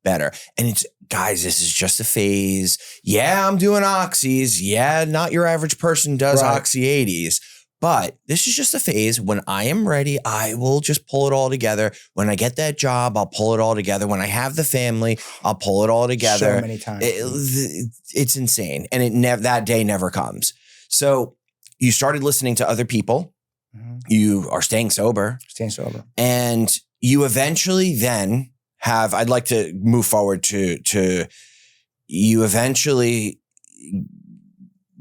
[SPEAKER 1] better. And it's, guys, this is just a phase. Yeah, I'm doing Oxys. Yeah, not your average person does Oxy 80s. But this is just a phase. When I am ready, I will just pull it all together. When I get that job, I'll pull it all together. When I have the family, I'll pull it all together.
[SPEAKER 2] So many times.
[SPEAKER 1] It's insane. And that day never comes. So you started listening to other people. You are staying sober. And you eventually then I'd like to move forward to you eventually,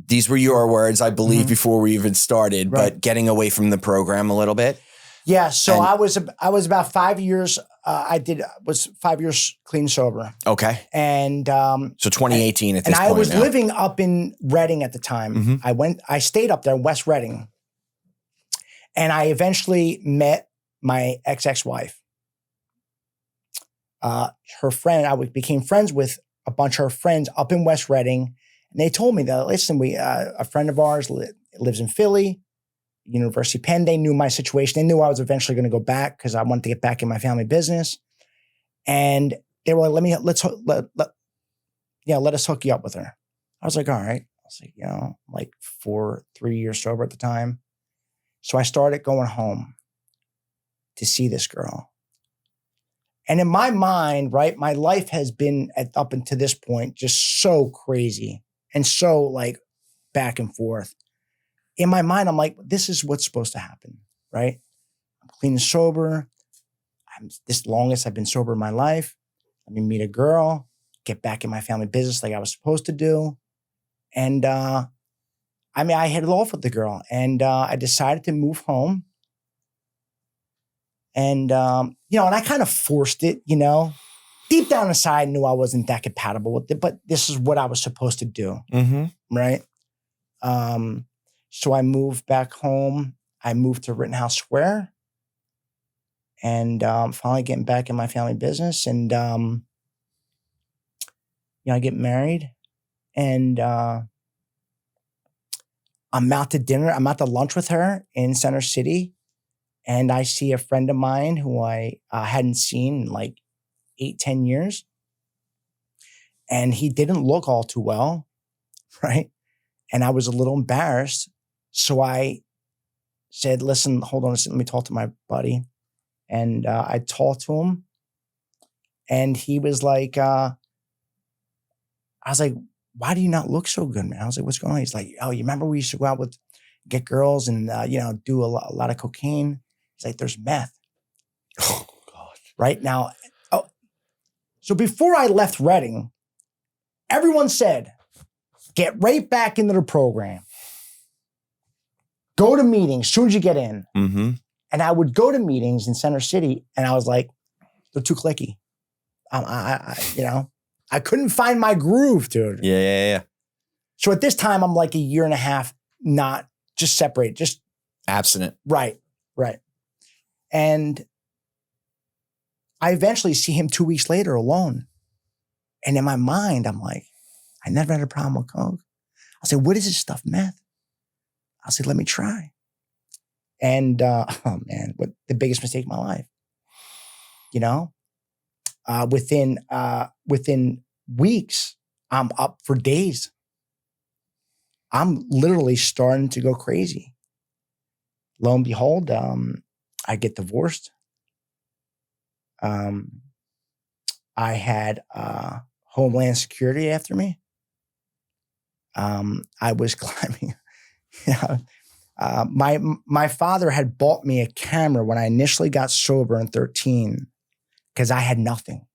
[SPEAKER 1] these were your words, I believe, before we even started, but getting away from the program a little bit.
[SPEAKER 2] Yeah. So I was about 5 years. Was 5 years clean sober.
[SPEAKER 1] Okay.
[SPEAKER 2] And
[SPEAKER 1] so 2018 at this point.
[SPEAKER 2] And I was living up in Reading at the time. I stayed up there in West Reading. And I eventually met my ex-wife. Her friend, I became friends with a bunch of her friends up in West Reading. And they told me that, listen, a friend of ours lives in Philly, University of Penn. They knew my situation. They knew I was eventually going to go back because I wanted to get back in my family business. And they were like, yeah, let us hook you up with her. I was like, all right. I was like, you know, like 3 years sober at the time. So I started going home to see this girl. And in my mind, right, my life has been up until this point just so crazy and so like back and forth. In my mind, I'm like, this is what's supposed to happen, right? I'm clean and sober. I'm this longest I've been sober in my life. Let me meet a girl, get back in my family business like I was supposed to do. And I hit it off with the girl, and I decided to move home. And, you know, and I kind of forced it, you know. Deep down inside, I knew I wasn't that compatible with it, but this is what I was supposed to do, right? So I moved back home. I moved to Rittenhouse Square, and finally getting back in my family business. And, you know, I get married, and I'm out to dinner. I'm out to lunch with her in Center City. And I see a friend of mine who I hadn't seen in like 8-10 years. And he didn't look all too well, right? And I was a little embarrassed. So I said, listen, hold on a second, let me talk to my buddy. And I talked to him. And he was like, I was like, why do you not look so good, man? I was like, what's going on? He's like, oh, you remember we used to go out get girls and, you know, do a lot of cocaine? He's like, there's meth.
[SPEAKER 1] Oh, God.
[SPEAKER 2] Right now. Oh, so before I left Reading, everyone said, get right back into the program. Go to meetings as soon as you get in.
[SPEAKER 1] Mm-hmm.
[SPEAKER 2] And I would go to meetings in Center City, and I was like, they're too cliquey. You know, I couldn't find my groove, dude.
[SPEAKER 1] Yeah.
[SPEAKER 2] So at this time, I'm like a year and a half, not just separated, just
[SPEAKER 1] abstinent.
[SPEAKER 2] Right. And I eventually see him 2 weeks later alone. And in my mind, I'm like, I never had a problem with coke. I said, what is this stuff, meth? I said, let me try. And, oh man, what the biggest mistake of my life, you know? Within weeks, I'm up for days. I'm literally starting to go crazy. Lo and behold, I get divorced. I had Homeland Security after me. I was climbing. My father had bought me a camera when I initially got sober in 13 because I had nothing.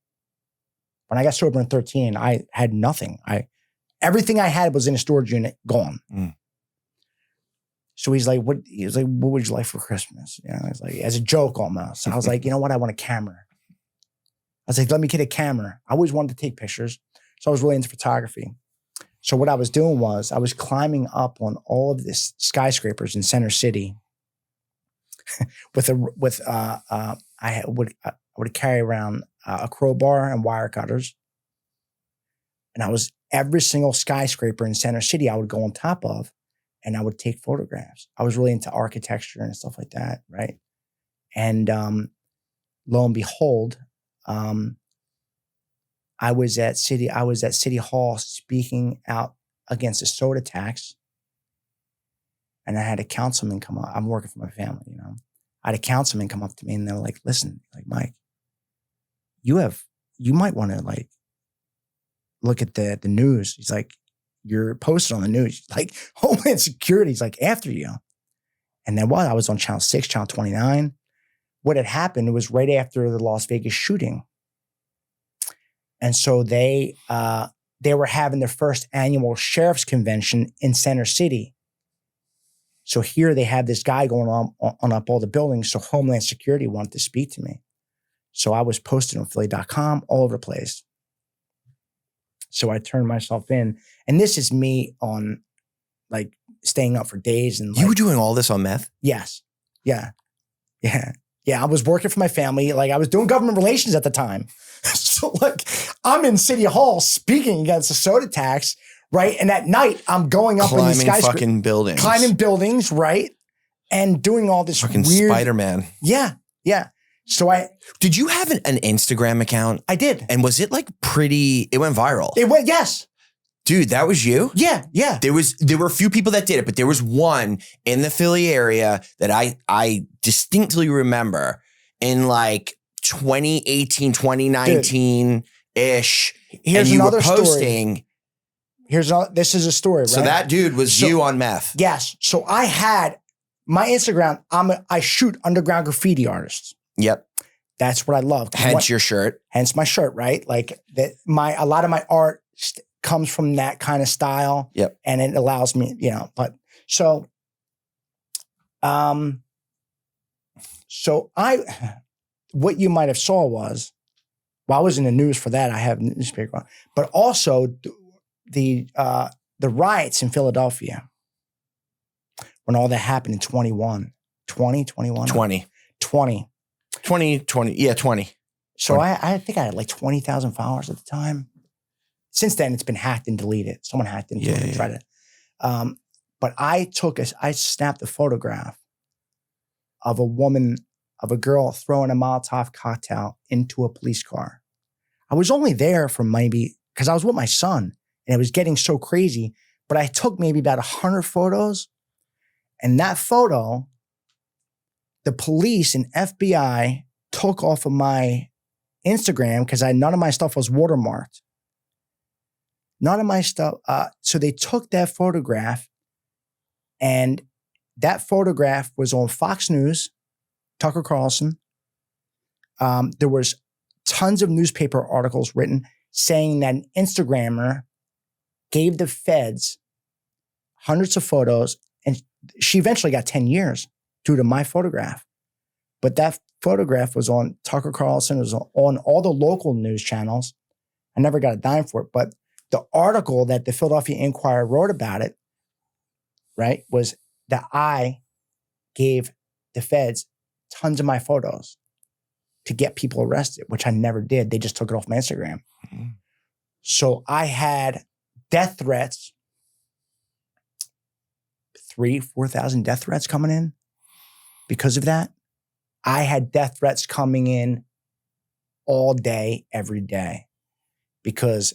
[SPEAKER 2] When I got sober in 13, I had nothing. Everything I had was in a storage unit, gone. Mm. So he's like, what would you like for Christmas? You know, it's like, as a joke almost. I was like, you know what? I want a camera. I was like, let me get a camera. I always wanted to take pictures. So I was really into photography. So what I was doing was I was climbing up on all of this skyscrapers in Center City I would carry around a crowbar and wire cutters. And I was every single skyscraper in Center City I would go on top of, and I would take photographs. I was really into architecture and stuff like that, right? And lo and behold, I was at City Hall speaking out against the soda tax. And I had a councilman come up. I'm working for my family, you know. I had a councilman come up to me and they're like, listen, like, Mike, you might want to like look at the news. He's like, you're posted on the news. Like Homeland Security's like after you. And then I was on Channel 6, Channel 29. What had happened, it was right after the Las Vegas shooting. And so they were having their first annual sheriff's convention in Center City. So here they have this guy going on up all the buildings. So Homeland Security wanted to speak to me. So I was posted on Philly.com all over the place. So I turned myself in. And this is me on like staying up for days. And
[SPEAKER 1] you were doing all this on meth?
[SPEAKER 2] Yes. Yeah. I was working for my family. Like I was doing government relations at the time. So like I'm in City Hall speaking against the soda tax, right? And at night I'm going up in the skyscraper,
[SPEAKER 1] fucking buildings,
[SPEAKER 2] climbing buildings, right? And doing all this
[SPEAKER 1] fucking
[SPEAKER 2] weird
[SPEAKER 1] Spider-Man.
[SPEAKER 2] Yeah.
[SPEAKER 1] Did you have an Instagram account?
[SPEAKER 2] I did.
[SPEAKER 1] And was it like it went viral?
[SPEAKER 2] It went, yes.
[SPEAKER 1] Dude, that was you?
[SPEAKER 2] Yeah.
[SPEAKER 1] There were a few people that did it, but there was one in the Philly area that I distinctly remember in like 2018, 2019-ish.
[SPEAKER 2] Here's
[SPEAKER 1] and you
[SPEAKER 2] another
[SPEAKER 1] were posting.
[SPEAKER 2] This is a story, right?
[SPEAKER 1] So that dude was you on meth.
[SPEAKER 2] Yes. So I had my Instagram, I shoot underground graffiti artists.
[SPEAKER 1] Yep.
[SPEAKER 2] That's what I love.
[SPEAKER 1] Hence your shirt.
[SPEAKER 2] Hence my shirt, right? Like a lot of my art comes from that kind of style.
[SPEAKER 1] Yep.
[SPEAKER 2] And it allows me, but so what you might have saw was, I was in the news for that. I have newspaper, but also the riots in Philadelphia when all that happened in 2020.
[SPEAKER 1] Yeah, 20.
[SPEAKER 2] So I think I had like 20,000 followers at the time. Since then, it's been hacked and deleted. Someone hacked into it and tried to. But I snapped a photograph of a girl throwing a Molotov cocktail into a police car. I was only there for because I was with my son and it was getting so crazy, but I took maybe about 100 photos. And that photo, the police and FBI took off of my Instagram because none of my stuff was watermarked. None of my stuff. So they took that photograph, and that photograph was on Fox News, Tucker Carlson. There was tons of newspaper articles written saying that an Instagrammer gave the feds hundreds of photos, and she eventually got 10 years due to my photograph. But that photograph was on Tucker Carlson. It was on all the local news channels. I never got a dime for it, but the article that the Philadelphia Inquirer wrote about it, right, was that I gave the feds tons of my photos to get people arrested, which I never did. They just took it off my Instagram. Mm-hmm. So I had death threats, 4,000 death threats coming in because of that. I had death threats coming in all day, every day, because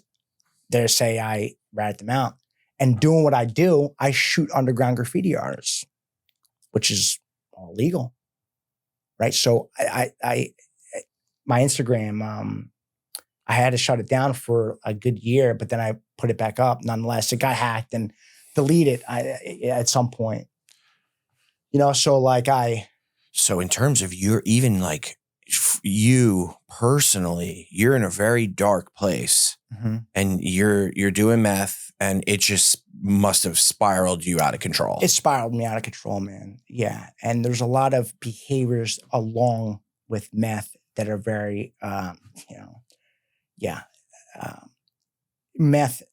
[SPEAKER 2] they say I rat them out. And doing what I do, I shoot underground graffiti artists, which is all legal, right? So my Instagram, I had to shut it down for a good year, but then I put it back up. Nonetheless, it got hacked and deleted at some point.
[SPEAKER 1] So in terms of you personally, you're in a very dark place, mm-hmm. and you're doing meth, and it just must have spiraled you out of control.
[SPEAKER 2] It spiraled me out of control, man. Yeah. And there's a lot of behaviors along with meth that are very, meth,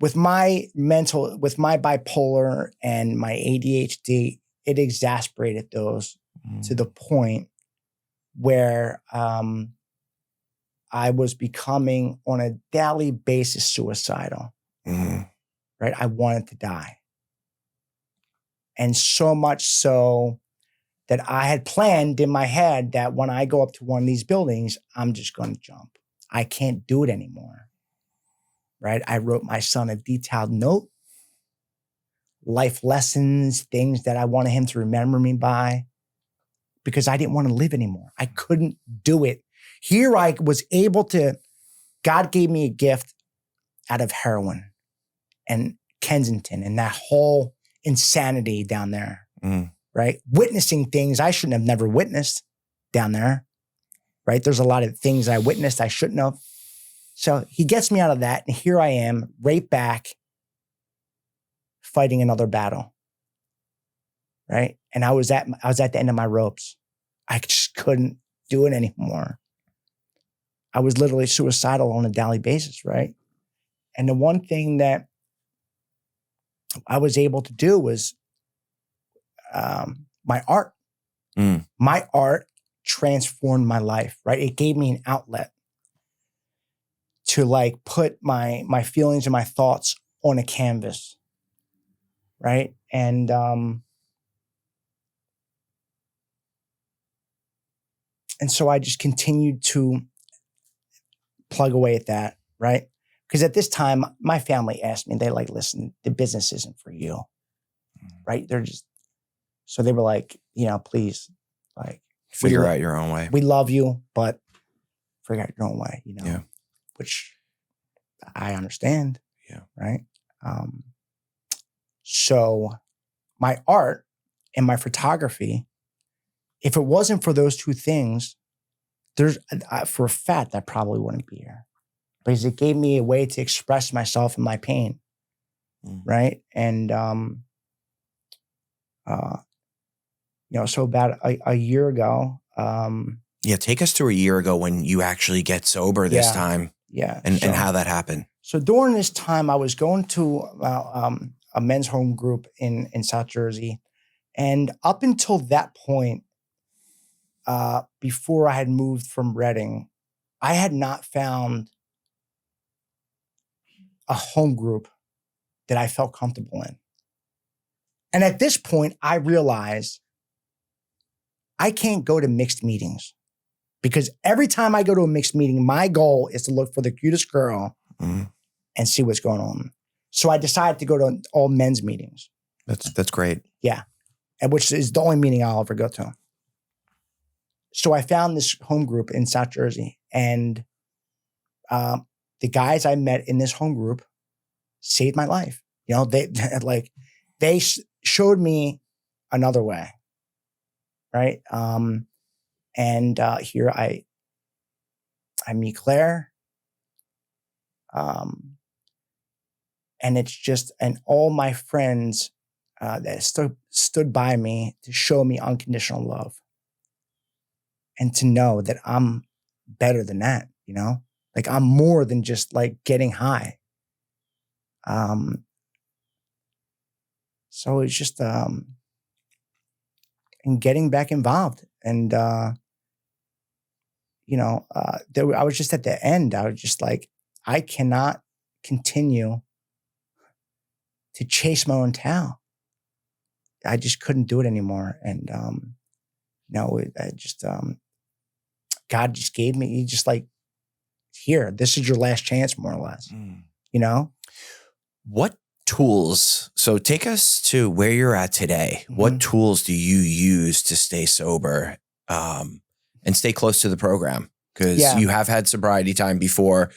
[SPEAKER 2] with my bipolar and my ADHD, it exasperated those to the point where I was becoming on a daily basis suicidal, right? I wanted to die. And so much so that I had planned in my head that when I go up to one of these buildings, I'm just going to jump. I can't do it anymore, right? I wrote my son a detailed note, life lessons, things that I wanted him to remember me by, because I didn't want to live anymore. I couldn't do it. Here I was able to, God gave me a gift out of heroin and Kensington and that whole insanity down there, right? Witnessing things I shouldn't have never witnessed down there, right? There's a lot of things I witnessed I shouldn't have. So he gets me out of that, and here I am, right back, fighting another battle, right? And I was at the end of my ropes. I just couldn't do it anymore. I was literally suicidal on a daily basis, right? And the one thing that I was able to do was my art. My art transformed my life, right? It gave me an outlet to put my feelings and my thoughts on a canvas, right? And And so I just continued to plug away at that, right? Because at this time, my family asked me, they're like, listen, the business isn't for you, right? So they were like, please, like,
[SPEAKER 1] Figure out your own way.
[SPEAKER 2] We love you, but figure out your own way,
[SPEAKER 1] Yeah.
[SPEAKER 2] Which I understand.
[SPEAKER 1] Yeah.
[SPEAKER 2] Right. So my art and my photography, if it wasn't for those two things, for a fact, I probably wouldn't be here, because it gave me a way to express myself and my pain. Right. And, so about a year ago.
[SPEAKER 1] Take us to a year ago when you actually get sober this time.
[SPEAKER 2] Yeah.
[SPEAKER 1] And how that happened.
[SPEAKER 2] So during this time, I was going to a men's home group in South Jersey. And up until that point, before I had moved from Reading, I had not found a home group that I felt comfortable in. And at this point, I realized I can't go to mixed meetings, because every time I go to a mixed meeting, my goal is to look for the cutest girl and see what's going on. So I decided to go to all men's meetings.
[SPEAKER 1] That's great.
[SPEAKER 2] Yeah. And which is the only meeting I'll ever go to. So I found this home group in South Jersey, and the guys I met in this home group saved my life. They showed me another way. Right. And here I meet Claire. And it's just, and all my friends that stood by me to show me unconditional love, and to know that I'm better than that, like I'm more than just like getting high. So it's just, and getting back involved. And, I was just at the end. I was just like, I cannot continue to chase my own tail. I just couldn't do it anymore. And, God just gave me, he just like, here, this is your last chance, more or less,
[SPEAKER 1] What tools, so take us to where you're at today. What tools do you use to stay sober and stay close to the program? Because you have had sobriety time before.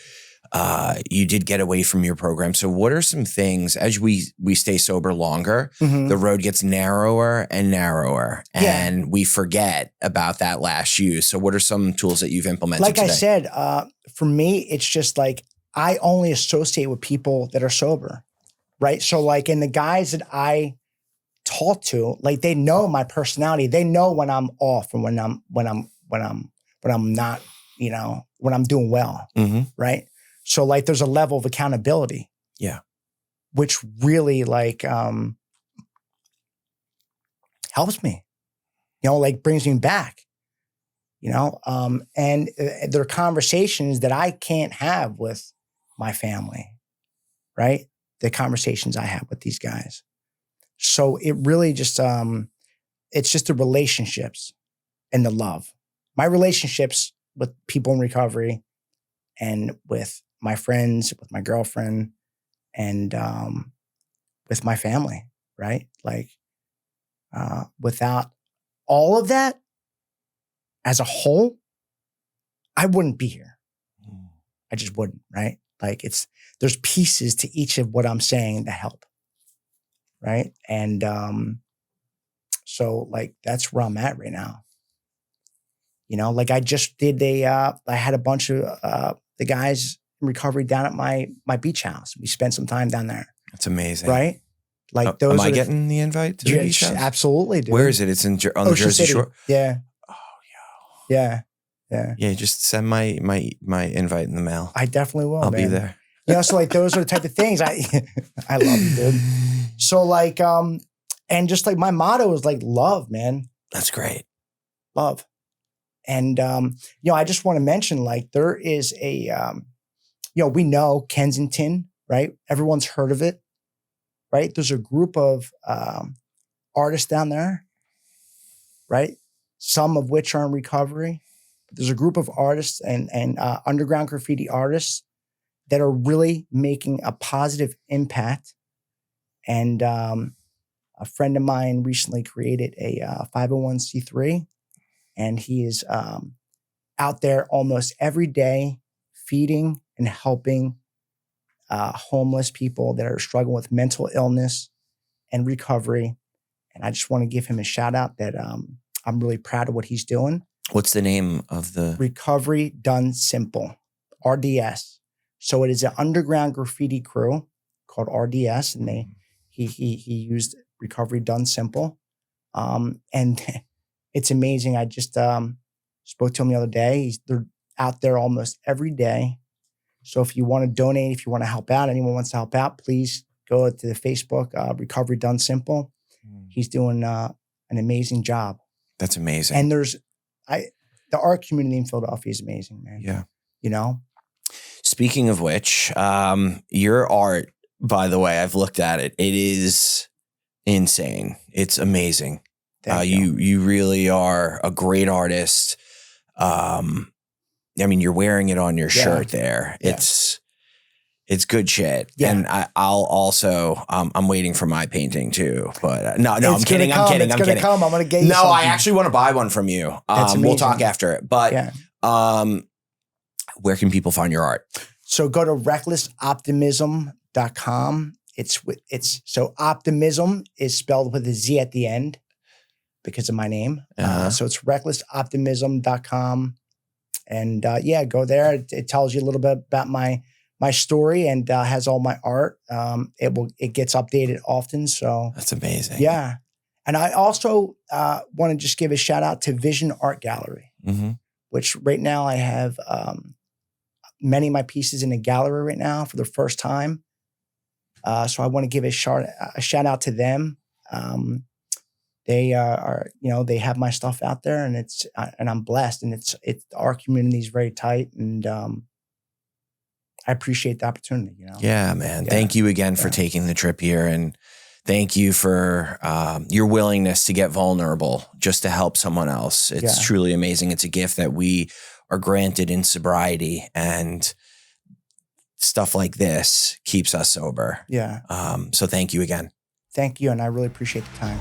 [SPEAKER 1] You did get away from your program. So what are some things, as we stay sober longer, the road gets narrower and narrower, and we forget about that last use. So what are some tools that you've implemented
[SPEAKER 2] Like
[SPEAKER 1] today?
[SPEAKER 2] I said, for me, it's just like, I only associate with people that are sober, right? So like, and the guys that I talk to, like, they know my personality. They know when I'm off and when I'm not, when I'm doing well, right? So like, there's a level of accountability.
[SPEAKER 1] Yeah.
[SPEAKER 2] Which really like, helps me, like brings me back, and there are conversations that I can't have with my family, right? The conversations I have with these guys. So it really just, it's just the relationships and the love. My relationships with people in recovery and with my friends, with my girlfriend, and with my family, right? Like, without all of that as a whole, I wouldn't be here. I just wouldn't, right? Like, there's pieces to each of what I'm saying that help, right? And so like, that's where I'm at right now. Like I just did I had a bunch of the guys in recovery down at my beach house. We spent some time down there.
[SPEAKER 1] That's amazing.
[SPEAKER 2] Right? Like those.
[SPEAKER 1] Am I getting the invite to the beach house?
[SPEAKER 2] Absolutely, dude.
[SPEAKER 1] Where is it? It's on the Jersey Shore?
[SPEAKER 2] Yeah.
[SPEAKER 1] Oh,
[SPEAKER 2] yeah. Yeah.
[SPEAKER 1] Yeah, just send my invite in the mail.
[SPEAKER 2] I definitely will,
[SPEAKER 1] I'll be there.
[SPEAKER 2] So like, those are the type of things I love you, dude. So like, and just like my motto is like love, man.
[SPEAKER 1] That's great.
[SPEAKER 2] Love. And, I just want to mention, like, there is we know Kensington, right? Everyone's heard of it, right? There's a group of artists down there, right? Some of which are in recovery. There's a group of artists and underground graffiti artists that are really making a positive impact. And a friend of mine recently created a 501c3, and he is out there almost every day feeding and helping homeless people that are struggling with mental illness and recovery. And I just want to give him a shout out that I'm really proud of what he's doing.
[SPEAKER 1] What's the name of the
[SPEAKER 2] Recovery Done Simple, RDS. So it is an underground graffiti crew called RDS, and he used Recovery Done Simple, and it's amazing. I just spoke to him the other day. They're out there almost every day. So if you want to donate, if you want to help out, anyone wants to help out, please go to the Facebook Recovery Done Simple. He's doing an amazing job.
[SPEAKER 1] That's amazing.
[SPEAKER 2] And the art community in Philadelphia is amazing, man.
[SPEAKER 1] Yeah.
[SPEAKER 2] You know?
[SPEAKER 1] Speaking of which, your art, by the way, I've looked at it. It is insane. It's amazing. You really are a great artist. I mean, you're wearing it on your shirt there.
[SPEAKER 2] Yeah.
[SPEAKER 1] It's good shit.
[SPEAKER 2] Yeah.
[SPEAKER 1] And I'll also, I'm waiting for my painting too, but no, I'm kidding.
[SPEAKER 2] It's going to come. I'm going to get you
[SPEAKER 1] No,
[SPEAKER 2] something.
[SPEAKER 1] I actually want to buy one from you. We'll talk after it, but, where can people find your art?
[SPEAKER 2] So go to recklessoptimism.com. So optimism is spelled with a Z at the end because of my name. So it's recklessoptimism.com. And go there. It tells you a little bit about my story and has all my art. It gets updated often. So
[SPEAKER 1] that's amazing.
[SPEAKER 2] Yeah. And I also want to just give a shout out to Vision Art Gallery, which right now I have many of my pieces in a gallery right now for the first time. So I want to give a shout out to them. They are, they have my stuff out there, and and I'm blessed, and it's our community is very tight, and I appreciate the opportunity.
[SPEAKER 1] Yeah, man. Yeah. Thank you again for taking the trip here, and thank you for your willingness to get vulnerable just to help someone else. It's truly amazing. It's a gift that we are granted in sobriety, and stuff like this keeps us sober.
[SPEAKER 2] Yeah.
[SPEAKER 1] So thank you again.
[SPEAKER 2] Thank you, and I really appreciate the time.